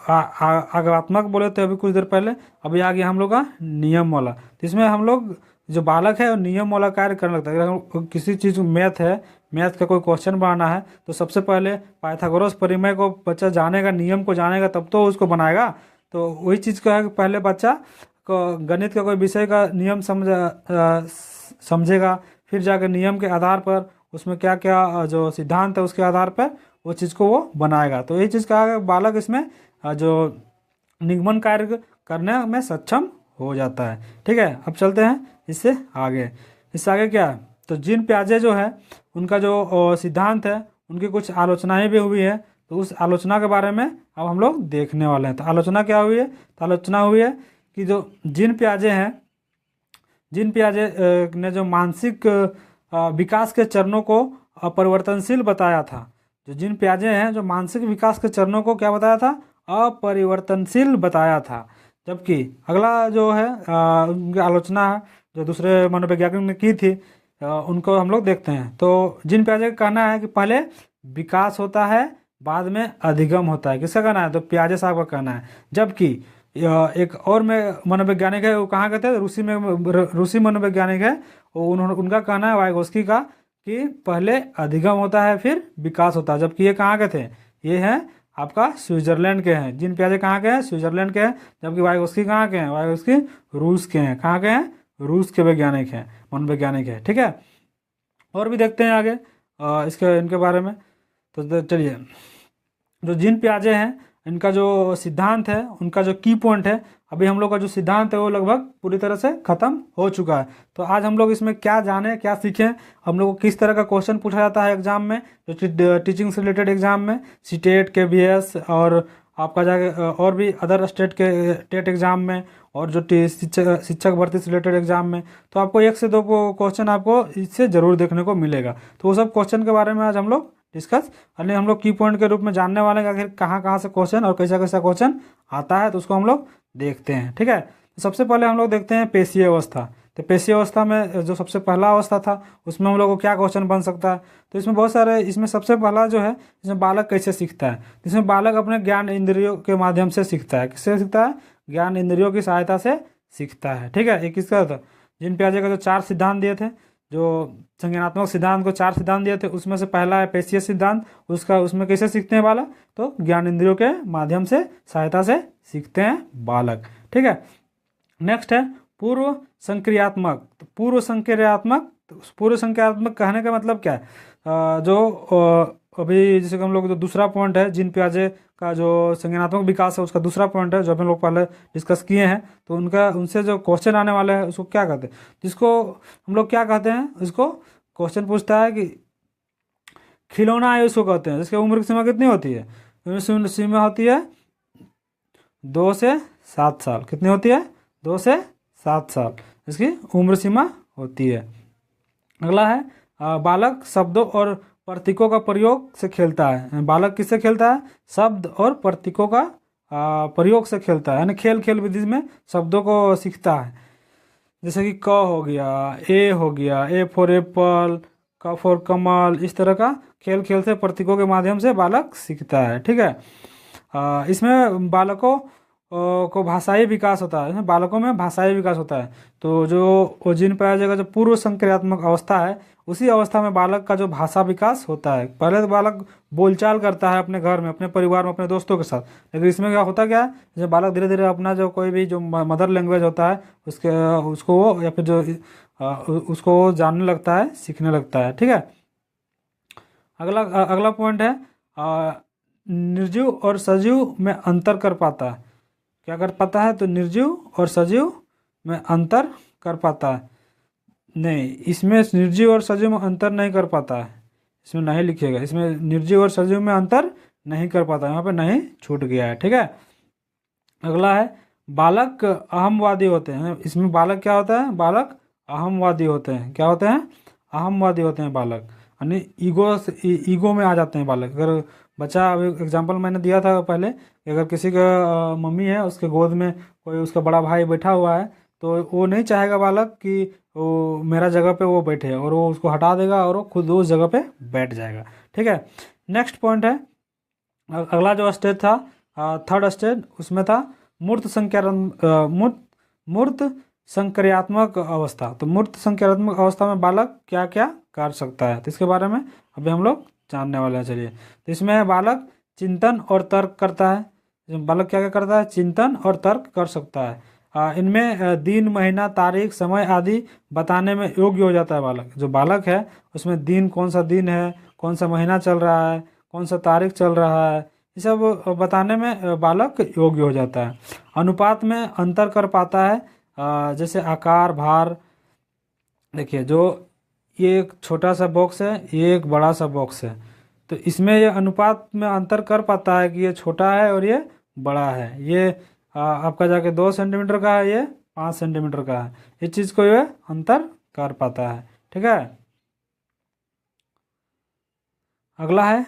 आगात्मक बोले थे अभी कुछ देर पहले, अभी आ गया हम लोग का नियम वाला। तो इसमें हम लोग जो बालक है वो नियम वाला कार्य करने लगता है। अगर किसी चीज़ मैथ है, मैथ का कोई क्वेश्चन बनाना है तो सबसे पहले पाइथागोरस परिमेय को बच्चा जानेगा, नियम को जानेगा, तब तो उसको बनाएगा। तो वही चीज़ का है कि पहले बच्चा को गणित का कोई विषय का नियम समझेगा, फिर जाकर नियम के आधार पर उसमें क्या क्या जो सिद्धांत है उसके आधार पर वो चीज़ को वो बनाएगा। तो यही चीज़ कहा है बालक इसमें जो निगमन कार्य करने में सक्षम हो जाता है। ठीक है, अब चलते हैं इससे आगे। इससे आगे क्या है, तो जीन पियाजे जो है उनका जो सिद्धांत है उनकी कुछ आलोचनाएं भी हुई है, तो उस आलोचना के बारे में अब हम लोग देखने वाले हैं। तो आलोचना क्या हुई है, तो आलोचना हुई है कि जो जीन पियाजे हैं, जीन पियाजे ने जो मानसिक विकास के चरणों को अपरिवर्तनशील बताया था। जो जीन पियाजे हैं जो मानसिक विकास के चरणों को क्या बताया था, अपरिवर्तनशील बताया था। जबकि अगला जो है उनकी आलोचना है जो दूसरे मनोवैज्ञानिक ने की थी, उनको हम लोग देखते हैं। तो जीन पियाजे का कहना है कि पहले विकास होता है बाद में अधिगम होता है। किसका कहना है, तो पियाजे साहब का कहना है। जबकि एक और में मनोवैज्ञानिक है, वो कहाँ के थे, रूसी मनोवैज्ञानिक है, उनका कहना है वाइगोस्की का कि पहले अधिगम होता है फिर विकास होता है। जबकि ये कहाँ के थे, ये हैं आपका स्विट्जरलैंड के हैं। जीन पियाजे कहाँ के हैं, स्विट्जरलैंड के हैं। जबकि वाइगोस्की कहाँ के हैं, वाइगोस्की रूस के हैं। कहाँ के हैं, रूस के वैज्ञानिक हैं, मनोवैज्ञानिक है। ठीक है, और भी देखते हैं आगे इसके इनके बारे में। तो चलिए, जो जीन पियाजे हैं इनका जो सिद्धांत है, उनका जो की पॉइंट है, अभी हम लोग का जो सिद्धांत है वो लगभग पूरी तरह से खत्म हो चुका है। तो आज हम लोग इसमें क्या जाने, क्या सीखें, हम लोग को किस तरह का क्वेश्चन पूछा जाता है एग्जाम में, जो टीचिंग से रिलेटेड एग्जाम में, सीटेट के बीएस और आपका जाके और भी अदर स्टेट के टेट एग्जाम में, और जो शिक्षक भर्ती से रिलेटेड एग्जाम में, तो आपको 1 से 2 क्वेश्चन आपको इससे जरूर देखने को मिलेगा। तो वो सब क्वेश्चन के बारे में आज हम लोग डिस्कस, यानी हम लोग की पॉइंट के रूप में जानने वाले हैं आखिर कहाँ कहाँ से क्वेश्चन और कैसा कैसा क्वेश्चन आता है, तो उसको हम लोग देखते हैं। ठीक है, तो सबसे पहले हम लोग देखते हैं पेशीय अवस्था। तो पेशीय अवस्था में जो सबसे पहला अवस्था था उसमें हम लोग को क्या क्वेश्चन बन सकता है, तो इसमें बहुत सारे, इसमें सबसे पहला जो है इसमें बालक कैसे सीखता है, इसमें बालक अपने ज्ञान इंद्रियों के माध्यम से सीखता है। किससे सीखता है, ज्ञान इंद्रियों की सहायता से सीखता है। ठीक है, एक किसका था, जीन पियाजे का जो 4 सिद्धांत दिए थे, जो संज्ञानात्मक सिद्धांत को 4 सिद्धांत दिए थे, उसमें से पहला है पेशीय सिद्धांत। उसमें कैसे सीखते हैं बालक, तो ज्ञान इंद्रियों के माध्यम से, सहायता से सीखते हैं बालक। ठीक है, नेक्स्ट है पूर्व संक्रियात्मक। तो पूर्व संक्रियात्मक कहने का मतलब क्या है, जो अभी जैसे कि हम लोग जो दूसरा पॉइंट है जीन पियाजे का जो संज्ञानात्मक विकास है उसका दूसरा पॉइंट है जो हम लोग पहले डिस्कस किए हैं, तो उनसे जो क्वेश्चन आने वाले हैं उसको क्या कहते हैं, जिसको हम लोग क्या कहते हैं, उसको क्वेश्चन पूछता है कि खिलौना आयु उसको कहते हैं, जिसकी उम्र की सीमा कितनी होती है, उम्र सीमा होती है 2 से 7 साल। कितनी होती है, 2 से 7 साल इसकी उम्र सीमा होती है। अगला है बालक शब्दों और प्रतीकों का प्रयोग से खेलता है। बालक किससे खेलता है? शब्द और प्रतीकों का प्रयोग से खेलता है, यानी खेल खेल विधि में शब्दों को सीखता है। जैसे कि क हो गया, ए हो गया, ए फॉर एप्पल, क फॉर कमल, इस तरह का खेल खेल से प्रतीकों के माध्यम से बालक सीखता है। ठीक है। इसमें बालकों को भाषाई विकास होता है, इसमें बालकों में भाषाई विकास होता है। तो जो जिन पाया का जो पूर्व संक्रियात्मक अवस्था है, उसी अवस्था में बालक का जो भाषा विकास होता है। पहले तो बालक बोलचाल करता है अपने घर में, अपने परिवार में, अपने दोस्तों के साथ, लेकिन इसमें क्या होता क्या है, जब बालक धीरे धीरे अपना जो कोई भी जो मदर लैंग्वेज होता है उसको वो या फिर जो उसको वो जानने लगता है, सीखने लगता है। ठीक है। अगला अगला पॉइंट है निर्जीव और सजीव में अंतर कर पाता है। क्या कर पाता है? तो निर्जीव और सजीव में अंतर कर पाता है। नहीं, इसमें निर्जीव और सजीव में अंतर नहीं कर पाता है, इसमें नहीं लिखिएगा, इसमें निर्जीव और सजीव में अंतर नहीं कर पाता, यहाँ पे नहीं छूट गया है। ठीक है। अगला है बालक अहमवादी होते हैं। इसमें बालक क्या होता है? बालक अहमवादी होते हैं। क्या होते हैं? अहमवादी होते हैं बालक, यानी ईगो में आ जाते हैं बालक। अगर बच्चा, अभी एग्जांपल मैंने दिया था पहले, अगर किसी का मम्मी है, उसके गोद में कोई उसका बड़ा भाई बैठा हुआ है, तो वो नहीं चाहेगा बालक कि वो मेरा जगह पे वो बैठे, और वो उसको हटा देगा और वो खुद उस जगह पे बैठ जाएगा। ठीक है। नेक्स्ट पॉइंट है, अगला जो स्टेज था, थर्ड स्टेज, उसमें था मूर्त संक्रियात्मक अवस्था। तो मूर्त संक्रियात्मक अवस्था में बालक क्या क्या कर सकता है, तो इसके बारे में अभी हम लोग जानने वाले हैं। चलिए, तो इसमें बालक चिंतन और तर्क करता है। बालक क्या क्या करता है? चिंतन और तर्क कर सकता है। इनमें दिन, महीना, तारीख, समय आदि बताने में योग्य हो जाता है बालक। जो बालक है उसमें दिन, कौन सा दिन है, कौन सा महीना चल रहा है, कौन सा तारीख चल रहा है, ये सब बताने में बालक योग्य हो जाता है। अनुपात में अंतर कर पाता है, जैसे आकार, भार। देखिए, जो ये एक छोटा सा बॉक्स है, ये एक बड़ा सा बॉक्स है, तो इसमें ये अनुपात में अंतर कर पाता है कि ये छोटा है और ये बड़ा है। ये आपका जाके 2 सेंटीमीटर का है, ये 5 सेंटीमीटर का है। इस चीज़ को ये अंतर कर पाता है। ठीक है। अगला है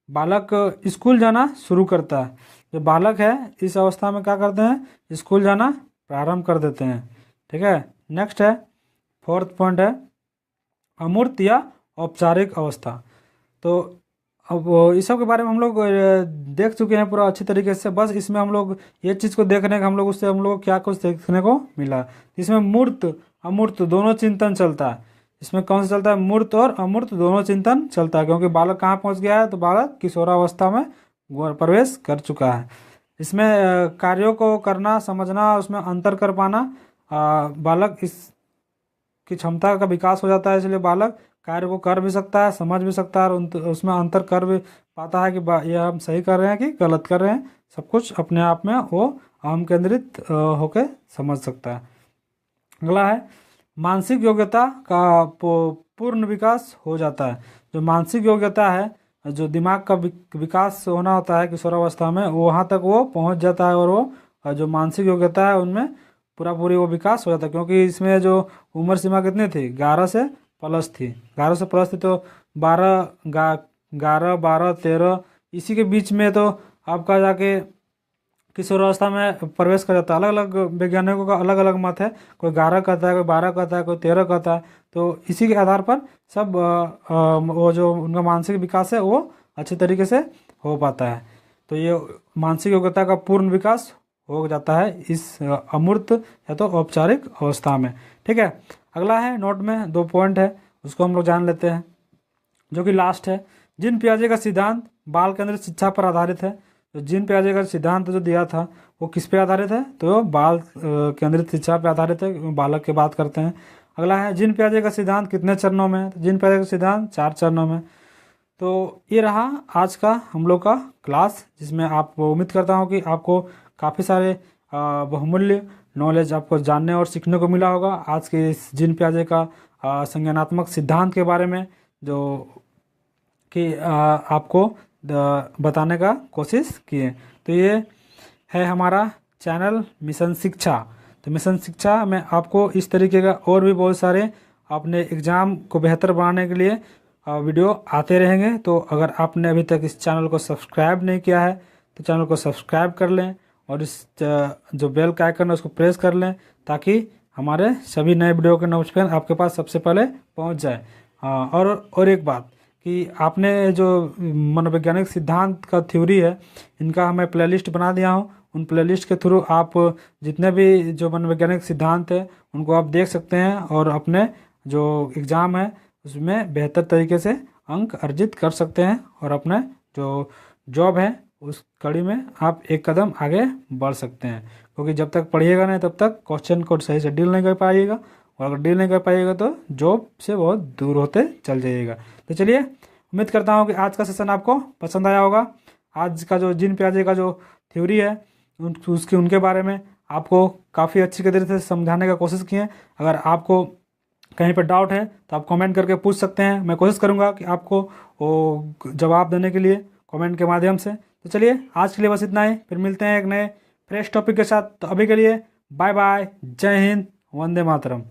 बालक स्कूल जाना शुरू करता है। जो बालक है इस अवस्था में क्या करते हैं? स्कूल जाना प्रारंभ कर देते हैं। ठीक है। नेक्स्ट है, फोर्थ पॉइंट है अमूर्त या औपचारिक अवस्था। तो अब इस सब के बारे में हम लोग देख चुके हैं पूरा अच्छी तरीके से। बस इसमें हम लोग ये चीज़ को देखने का हम लोग उससे हम लोग क्या कुछ देखने को मिला। इसमें मूर्त अमूर्त दोनों चिंतन चलता है। इसमें कौन सा चलता है? मूर्त और अमूर्त दोनों चिंतन चलता है, क्योंकि बालक कहाँ पहुँच गया है? तो बालक किशोरावस्था में प्रवेश कर चुका है। इसमें कार्यों को करना, समझना, उसमें अंतर कर पाना, बालक इस की क्षमता का विकास हो जाता है। इसलिए बालक कार्य को कर भी सकता है, समझ भी सकता है, और उसमें अंतर कर भी पाता है कि यह हम सही कर रहे हैं कि गलत कर रहे हैं। सब कुछ अपने आप में वो अहम केंद्रित होकर समझ सकता है। अगला है मानसिक योग्यता का पूर्ण विकास हो जाता है। जो मानसिक योग्यता है, जो दिमाग का विकास होना होता है किशोरावस्था में, वो वहाँ तक वो पहुँच जाता है, और वो जो मानसिक योग्यता है उनमें पूरी वो विकास हो जाता है। क्योंकि इसमें जो उम्र सीमा कितनी थी? 11 से प्लस थी। 11 से प्लस थी, तो 11, 12, 13 इसी के बीच में तो आपका जाके किशोरावस्था में प्रवेश कर जाता है। अलग अलग वैज्ञानिकों का अलग अलग मत है, कोई 11 कहता है, कोई 12 कहता है, कोई 13 कहता है। तो इसी के आधार पर सब वो जो उनका मानसिक विकास है वो अच्छे तरीके से हो पाता है। तो ये मानसिक योग्यता का पूर्ण विकास हो जाता है इस अमूर्त या तो औपचारिक अवस्था में। ठीक है। अगला है, नोट में 2 पॉइंट है, उसको हम लोग जान लेते हैं, जो कि लास्ट है। जीन पियाजे का सिद्धांत बाल केंद्रित शिक्षा पर आधारित है। तो जीन पियाजे का सिद्धांत जो दिया था वो किस पे आधारित है? तो बाल केंद्रित शिक्षा पर आधारित है, बालक की बात करते हैं। अगला है, जीन पियाजे का सिद्धांत कितने चरणों में है? तो जीन पियाजे का सिद्धांत 4 चरणों में। तो ये रहा आज का हम लोग का क्लास, जिसमें आप उम्मीद करता हूँ कि आपको काफ़ी सारे बहुमूल्य नॉलेज आपको जानने और सीखने को मिला होगा आज के इस जीन पियाजे का संज्ञानात्मक सिद्धांत के बारे में, जो कि आपको बताने का कोशिश किए। तो ये है हमारा चैनल मिशन शिक्षा। तो मिशन शिक्षा में आपको इस तरीके का और भी बहुत सारे अपने एग्ज़ाम को बेहतर बनाने के लिए वीडियो आते रहेंगे। तो अगर आपने अभी तक इस चैनल को सब्सक्राइब नहीं किया है तो चैनल को सब्सक्राइब कर लें और इस जो बेल का आइकन है उसको प्रेस कर लें, ताकि हमारे सभी नए वीडियो के नोटिफिकेशन आपके पास सबसे पहले पहुंच जाए। और एक बात कि आपने जो मनोवैज्ञानिक सिद्धांत का थ्योरी है, इनका मैं प्लेलिस्ट बना दिया हूँ। उन प्लेलिस्ट के थ्रू आप जितने भी जो मनोवैज्ञानिक सिद्धांत है उनको आप देख सकते हैं और अपने जो एग्ज़ाम है उसमें बेहतर तरीके से अंक अर्जित कर सकते हैं और अपने जो जॉब है उस कड़ी में आप एक कदम आगे बढ़ सकते हैं। क्योंकि जब तक पढ़िएगा नहीं तब तक क्वेश्चन को सही से डील नहीं कर पाइएगा, और अगर डील नहीं कर पाइएगा तो जॉब से बहुत दूर होते चल जाइएगा। तो चलिए, उम्मीद करता हूँ कि आज का सेशन आपको पसंद आया होगा। आज का जो जिन प्याजे का जो थ्योरी है उनके बारे में आपको काफ़ी अच्छी तरीके से समझाने का कोशिश किए। अगर आपको कहीं पर डाउट है तो आप कमेंट करके पूछ सकते हैं। मैं कोशिश करूंगा कि आपको वो जवाब देने के लिए कमेंट के माध्यम से। तो चलिए, आज के लिए बस इतना ही। फिर मिलते हैं एक नए फ्रेश टॉपिक के साथ। तो अभी के लिए बाय बाय, जय हिंद, वंदे मातरम।